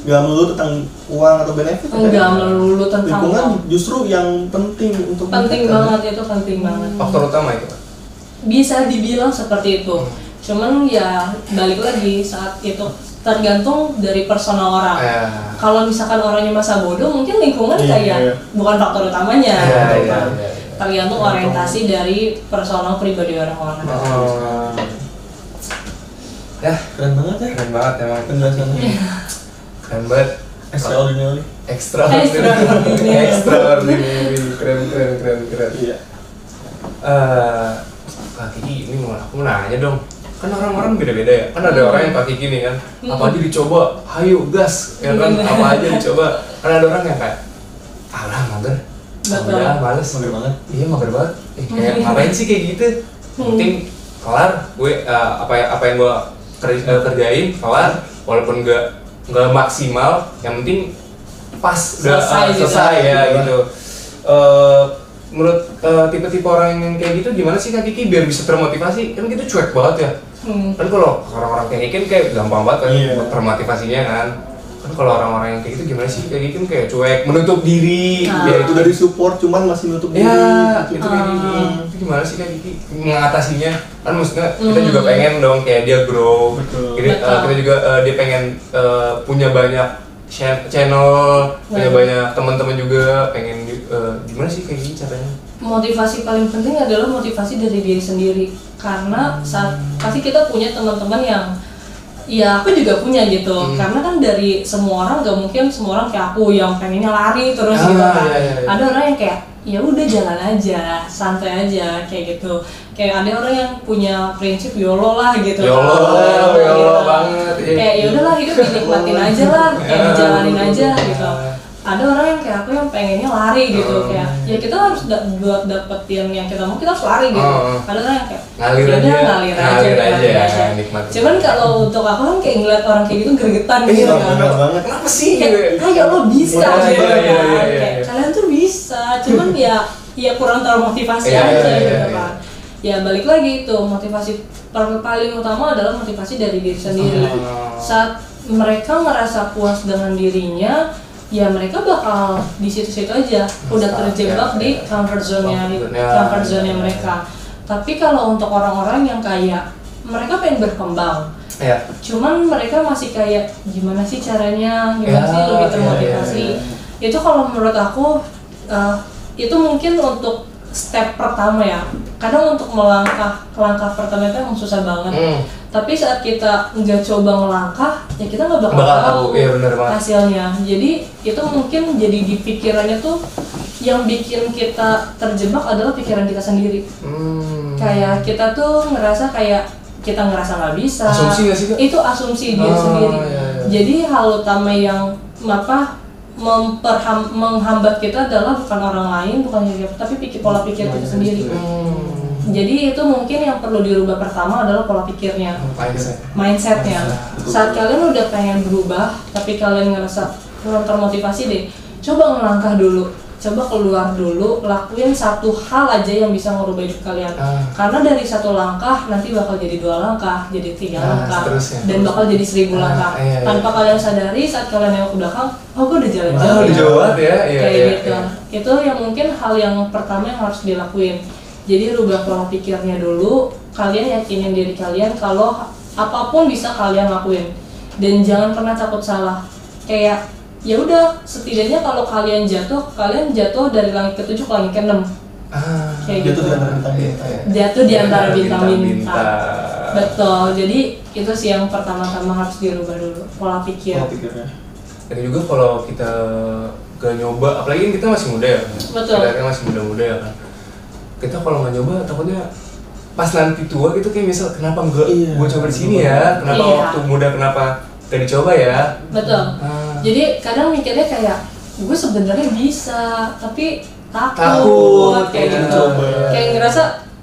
nggak melulu tentang uang atau benefit? Nggak melulu tentang lingkungan uang. Justru yang penting untuk penting banget, itu penting banget. Faktor utama itu? Bisa dibilang seperti itu. Cuman ya balik lagi saat itu tergantung dari personal orang. Kalau misalkan orangnya masa bodoh, mungkin lingkungan kayak bukan faktor utamanya. Tergantung orientasi dari personal pribadi orang-orang. Keren banget ya. Keren banget emang penjelasannya. Keren banget. Extraordinary. Keren. Iya. Kak Kiki, ini aku mau nanya dong. Kan orang-orang beda-beda ya. Kan ada orang yang pakai gini kan. Apa aja dicoba, hayu gas. Ya kan apa aja dicoba. Kan ada orang yang kayak mager. Udah males. Mager banget. Iya mager banget. Kayak ngapain sih kayak gitu? Penting kelar gue apa yang gue kerjain kelar, walaupun nggak maksimal, yang penting pas udah selesai ya gitu. Menurut tipe-tipe orang yang kayak gitu gimana sih Kak Kiki biar bisa termotivasi? Kan gitu cuek banget ya. Kan kalau orang-orang kayak Kiki kayak gampang banget kan termotivasinya kan. Kan kalau orang-orang yang kayak gitu gimana sih? Kayak gitu kayak cuek, menutup diri. Ya itu dari support cuman masih nutup diri. Ya, itu kayak gini. Itu gimana sih kayak gini mengatasinya? Kan maksudnya kita juga pengen dong kayak dia grow. Betul. Jadi kita juga dia pengen punya banyak channel, punya banyak teman-teman juga, pengen gimana sih kayak gini caranya? Motivasi paling penting adalah motivasi dari diri sendiri, karena saat pasti kita punya teman-teman yang ya aku juga punya gitu, karena kan dari semua orang gak mungkin semua orang kayak aku yang pengennya lari terus gitu kan. Iya. Ada orang yang kayak ya udah jalan aja, santai aja kayak gitu. Kayak ada orang yang punya prinsip YOLO lah gitu. YOLO banget. Kayak ya udahlah hidup dinikmatin aja lah, kayak dijalanin aja gitu. Ada orang yang kayak aku yang pengennya lari gitu, kayak ya kita harus buat dapetin yang kita mau, kita harus lari gitu. Ada orang yang kayak ngalir aja, nikmatin. Cuman kalau untuk aku kan kayak ngeliat orang kayak gitu gregetan gitu kan. Bener banget. Kenapa sih? Kayak lo bisa gitu kan. Iya. Kayak kalian tuh bisa, cuman ya kurang termotivasi aja gitu kan. Ya balik lagi itu, motivasi paling utama adalah motivasi dari diri sendiri. Saat mereka merasa puas dengan dirinya, ya mereka bakal di situ-situ aja, udah terjebak di comfort zone-nya mereka. Tapi kalau untuk orang-orang yang kayak mereka pengen berkembang, cuman mereka masih kayak gimana sih caranya, gimana sih lebih termotivasi. Itu kalau menurut aku itu mungkin untuk step pertama ya. Kadang untuk langkah pertama itu emang susah banget. Tapi saat kita nggak coba ngelangkah, ya kita nggak bakal tahu hasilnya. Jadi itu mungkin jadi di pikirannya tuh yang bikin kita terjebak adalah pikiran kita sendiri. Kayak kita tuh ngerasa kayak kita ngerasa nggak bisa. Asumsi nggak sih, Kak? Itu asumsi dia sendiri. Iya. Jadi hal utama yang menghambat kita adalah bukan orang lain, bukan kita, tapi pola pikir kita sendiri. Jadi itu mungkin yang perlu dirubah pertama adalah pola pikirnya, mindsetnya. Saat kalian udah pengen berubah, tapi kalian ngerasa kurang termotivasi deh, coba ngelangkah dulu, coba keluar dulu, lakuin satu hal aja yang bisa ngerubah hidup kalian. Karena dari satu langkah nanti bakal jadi 2 langkah, jadi 3 langkah, dan bakal jadi 1000 langkah. Tanpa kalian sadari, saat kalian nengok ke belakang, oh gue udah jalan-jalan. Udah jauh ya. Kayak gitu. Itu yang mungkin hal yang pertama yang harus dilakuin. Jadi rubah pola pikirnya dulu, kalian yakinin diri kalian kalau apapun bisa kalian lakuin, dan jangan pernah takut salah. Kayak ya udah, setidaknya kalau kalian jatuh dari langit ke-7 ke langit ke-6. Kayak gitu. Jatuh di antara bintang-bintang. Betul. Jadi itu sih yang pertama-tama harus dirubah dulu, pola pikir. Dan juga kalau kita gak nyoba, apalagi kita masih muda ya. Betul. Kita masih muda-muda ya kan. Kita kalau nggak nyoba takutnya pas nanti tua gitu kayak misal kenapa enggak gue coba di sini ya, kenapa waktu muda kenapa gak dicoba ya. Betul. Jadi kadang mikirnya kayak gue sebenarnya bisa tapi takut kayak gitu. Kayak ngerasa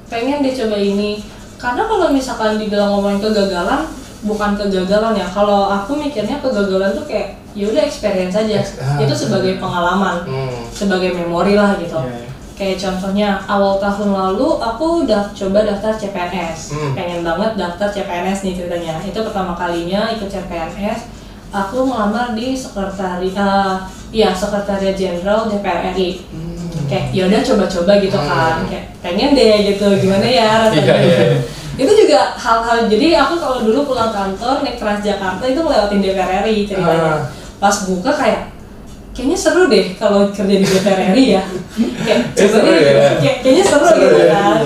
pengen deh coba ini, karena kalau misalkan dibilang ngomongin kegagalan, bukan kegagalan ya. Kalau aku mikirnya kegagalan tuh kayak ya udah experience aja. Itu sebagai pengalaman, sebagai memori lah gitu. Kayak contohnya awal tahun lalu aku udah coba daftar CPNS, pengen banget daftar CPNS nih ceritanya. Itu pertama kalinya ikut CPNS, aku melamar di sekretariat Jenderal DPR RI. Kayak yaudah coba-coba gitu kan, kayak pengen deh gitu, gimana ya rasanya. Itu juga hal-hal, jadi aku kalau dulu pulang kantor naik Transjakarta itu ngelewatin DPR RI ceritanya. Pas buka kayaknya seru deh kalau kerja di DPR RI ya. Kayak coba deh, kayaknya seru gitu kan.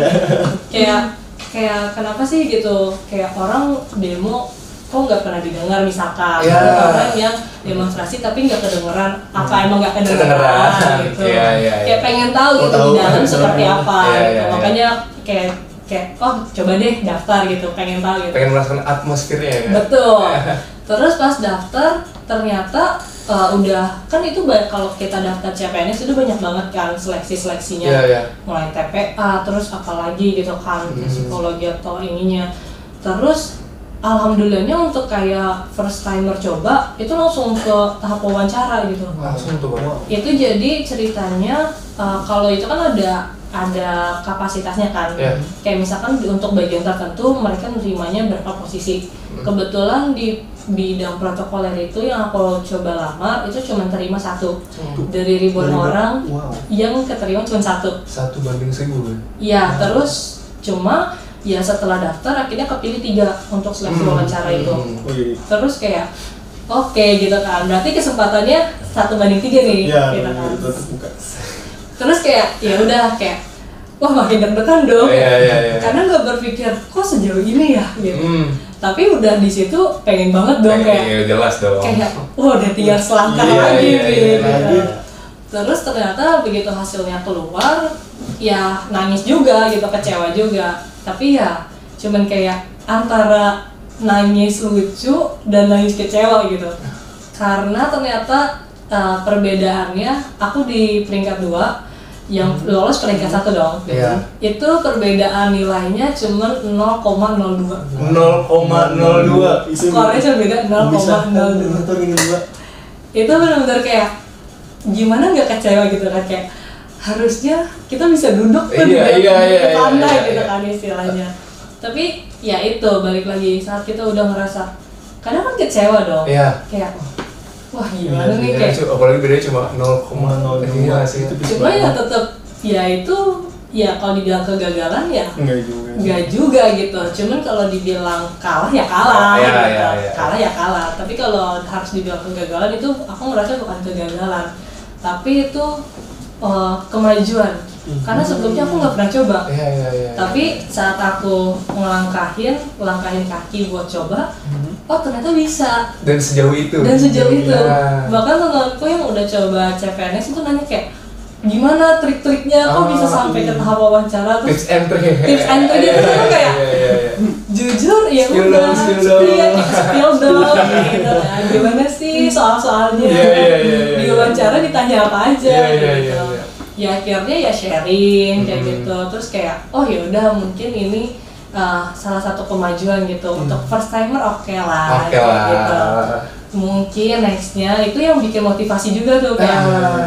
Kayak kenapa sih gitu? Kayak orang demo kok nggak pernah didengar misalkan. Ada orang yang demonstrasi tapi nggak kedengeran. Apa emang nggak kedengeran gitu? Kayak pengen tahu gitu di dalam seperti apa. Gitu. Makanya kayak oh coba deh daftar gitu, pengen tahu gitu. Pengen merasakan atmosfernya ya. Betul. Terus pas daftar ternyata udah kan itu kalau kita daftar CPNS itu banyak banget kan seleksinya, mulai TPA terus apalagi gitu kan, psikologi atau ininya. Terus alhamdulillahnya untuk kayak first timer coba itu langsung ke tahap wawancara gitu. Langsung tuh. Itu jadi ceritanya kalau itu kan ada kapasitasnya kan. Yeah. Kayak misalkan untuk bagian tertentu mereka nerimanya berapa posisi. Kebetulan di bidang protokoler itu yang aku coba lamar itu cuma terima 1 dari ribuan orang. Yang keterima cuma 1. 1 banding 1000 kan? Iya, terus cuma ya setelah daftar akhirnya kepilih 3 untuk seleksi wawancara itu. Terus kayak oke gitu kan, berarti kesempatannya 1 banding 3 nih, gitu kan. Terus kayak ya udah kayak wah makin deg-degan dong, karena nggak berpikir kok sejauh ini ya gitu. Tapi udah di situ pengen banget dong kayak jelas dong. Kayak wah udah tinggal selangkah lagi gitu. Terus ternyata begitu hasilnya keluar ya nangis juga gitu, kecewa juga. Tapi ya cuman kayak antara nangis lucu dan nangis kecewa gitu. Karena ternyata perbedaannya aku di peringkat 2 yang lolos peringkat 1 dong. Itu perbedaan nilainya cuma 0,02. 0,02. Skornya cuma beda 0,02. Itu benar-benar kayak gimana nggak kecewa gitu kan, kayak harusnya kita bisa duduk tuh di pandai gitu kan istilahnya. Tapi ya itu balik lagi saat kita udah ngerasa kadang kan kecewa dong. Kayak wah gimana nih kayak apalagi bedanya cuma 0,02 sih. Cuma ya tetap ya itu ya kalau dibilang kegagalan ya enggak juga gitu. Cuman kalau dibilang kalah ya kalah gitu. Kalah ya kalah. Tapi kalau harus dibilang kegagalan itu aku ngerasa bukan kegagalan. Tapi itu kemajuan. Karena sebelumnya aku nggak pernah coba. Tapi saat aku langkahin kaki buat coba, oh ternyata bisa. Dan sejauh itu. Bahkan teman-temanku yang udah coba CPNS itu nanya kayak gimana trik-triknya kok bisa sampai ke tahap wawancara, terus tips and trick itu kan kayak jujur ya udah skill dong gitu kan, gimana sih soal-soalnya di wawancara ditanya apa aja gitu. Ya akhirnya ya sharing kayak gitu, terus kayak oh ya udah mungkin ini salah satu kemajuan gitu untuk first timer oke lah gitu. Mungkin nextnya itu yang bikin motivasi juga tuh kayak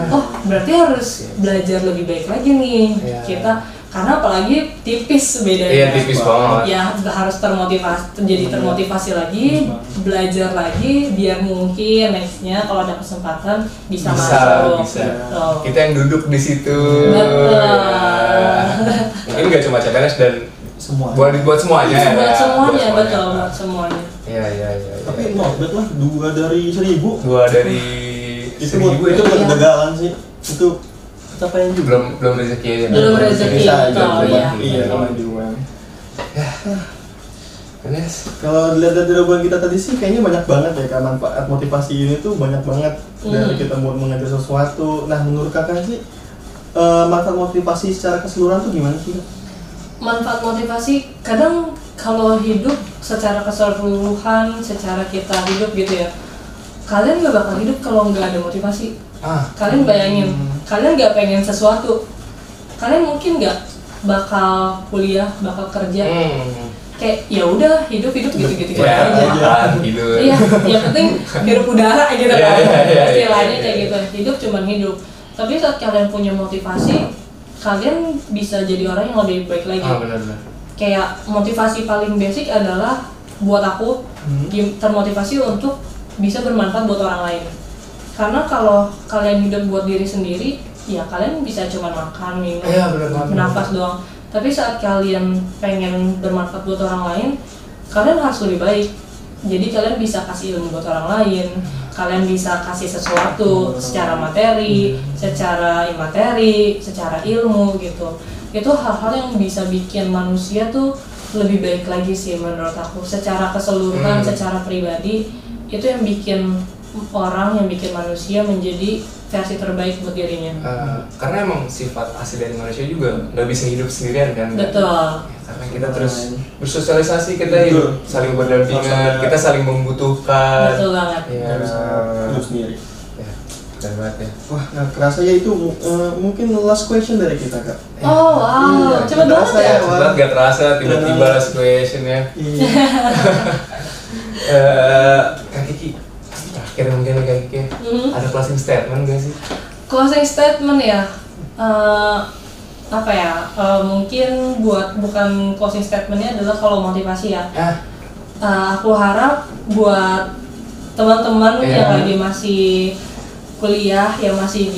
oh berarti harus belajar lebih baik lagi nih kita, karena apalagi tipis bedanya. Tipis banget. Ya harus termotivasi lagi, belajar lagi biar mungkin nextnya kalau ada kesempatan bisa masuk. Kita yang duduk di situ. Mungkin nggak cuma CPNS dan buat semuanya. Buat semuanya. Iya. Tapi not bad lah, 2 dari 1000. 2 dari 1000 itu bukan kegagalan sih. Itu capaian juga. Belum rezeki. Belum rezeki betul ya. Iya, kalau di UM. Kalau dilihat dari jawaban kita tadi sih kayaknya banyak banget ya kan manfaat motivasi ini tuh banyak banget dari kita mau mengajar sesuatu. Nah, menurut kakak sih manfaat motivasi secara keseluruhan tuh gimana sih? Manfaat motivasi kadang kalau hidup secara keseluruhan, secara kita hidup gitu ya, kalian gak bakal hidup kalau nggak ada motivasi. Kalian bayangin, kalian nggak pengen sesuatu, kalian mungkin nggak bakal kuliah, bakal kerja. Kayak ya udah hidup gitu aja. Iya, yang penting hirup udara gitu kan. Istilahnya kayak gitu. Hidup cuman hidup. Tapi saat kalian punya motivasi, kalian bisa jadi orang yang lebih baik lagi. Benar. Kayak motivasi paling basic adalah buat aku termotivasi untuk bisa bermanfaat buat orang lain. Karena kalau kalian hidup buat diri sendiri, ya kalian bisa cuma makan, minum, bernafas doang. Tapi saat kalian pengen bermanfaat buat orang lain, kalian harus lebih baik. Jadi kalian bisa kasih ilmu buat orang lain, kalian bisa kasih sesuatu secara materi, secara imateri, secara ilmu gitu. Itu hal-hal yang bisa bikin manusia tuh lebih baik lagi sih menurut aku. Secara keseluruhan, secara pribadi, itu yang bikin orang, yang bikin manusia menjadi versi terbaik buat dirinya. Karena emang sifat asli dari manusia juga nggak bisa hidup sendirian kan? Betul. Karena kita terus bersosialisasi, kita hidup saling berdampingan, kita saling membutuhkan. Betul banget. Ya. Hidup sendiri. Keren banget ya. Wah, nggak kerasa ya itu mungkin last question dari kita kak. Oh wow, cepet banget ya. Cepet nggak terasa, tiba-tiba last question ya. Kak Kiki, terakhir mungkin Kak Kiki, ada closing statement nggak sih? Closing statement ya, apa ya, mungkin bukan closing statementnya adalah kalau motivasi ya, aku harap buat teman-teman yang lagi masih kuliah, yang masih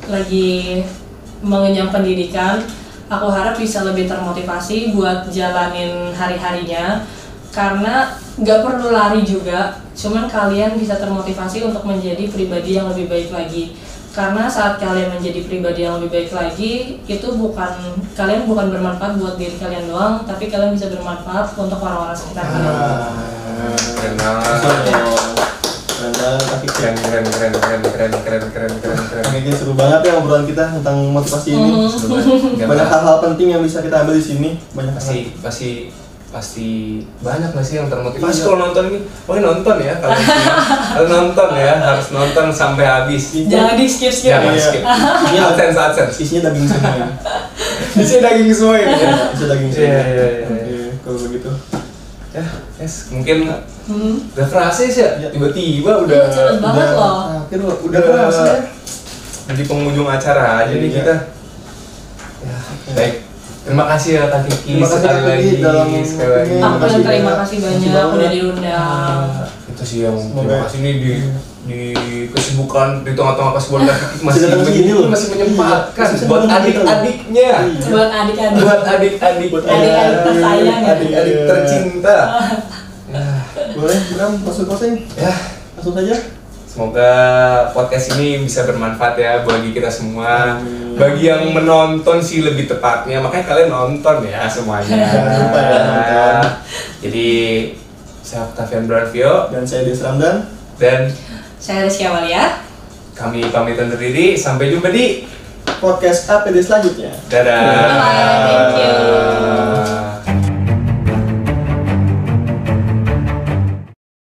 lagi mengenyam pendidikan, aku harap bisa lebih termotivasi buat jalanin hari-harinya, karena gak perlu lari juga, cuman kalian bisa termotivasi untuk menjadi pribadi yang lebih baik lagi. Karena saat kalian menjadi pribadi yang lebih baik lagi, itu kalian bukan bermanfaat buat diri kalian doang, tapi kalian bisa bermanfaat untuk orang-orang sekitar kalian. Keren. Kayaknya seru banget ya obrolan kita tentang motivasi ini. Banyak hal-hal penting yang bisa kita ambil di sini. Banyak pasti banyak nggak sih yang termotivasi kalau nonton ini? Nonton ya kalau nonton ya, harus nonton sampai habis. Jangan di skip. Jangan skip. Ini AdSense. Isinya daging semua. Isinya daging semua ya. Isinya daging semua. Iya. Kalau begitu. Ya, mungkin udah kerasa sih ya. Tiba-tiba udah cepet banget loh. Udah kerasa ya. Di penghujung acara aja nih kita. Ya, baik. Terima kasih ya Kak Kiki sekali lagi. Aku yang terima kasih banyak udah diundang. Itu sih yang terima kasih nih di kesibukan di tengah-tengah kesibukan Kak Kiki masih menyempatkan buat adik-adiknya. Buat adik-adik tersayang, adik-adik tercinta. Boleh, Bram, closing. Ya, langsung saja. Semoga podcast ini bisa bermanfaat ya bagi kita semua. Bagi yang menonton sih lebih tepatnya, makanya kalian nonton ya semuanya. Jangan lupa ya nonton. Jadi saya Octavian Bravio dan saya Des Ramdan dan saya Rizky Amalia. Kami pamit undur diri, sampai jumpa di podcast APD selanjutnya. Dadah. Bye, thank you.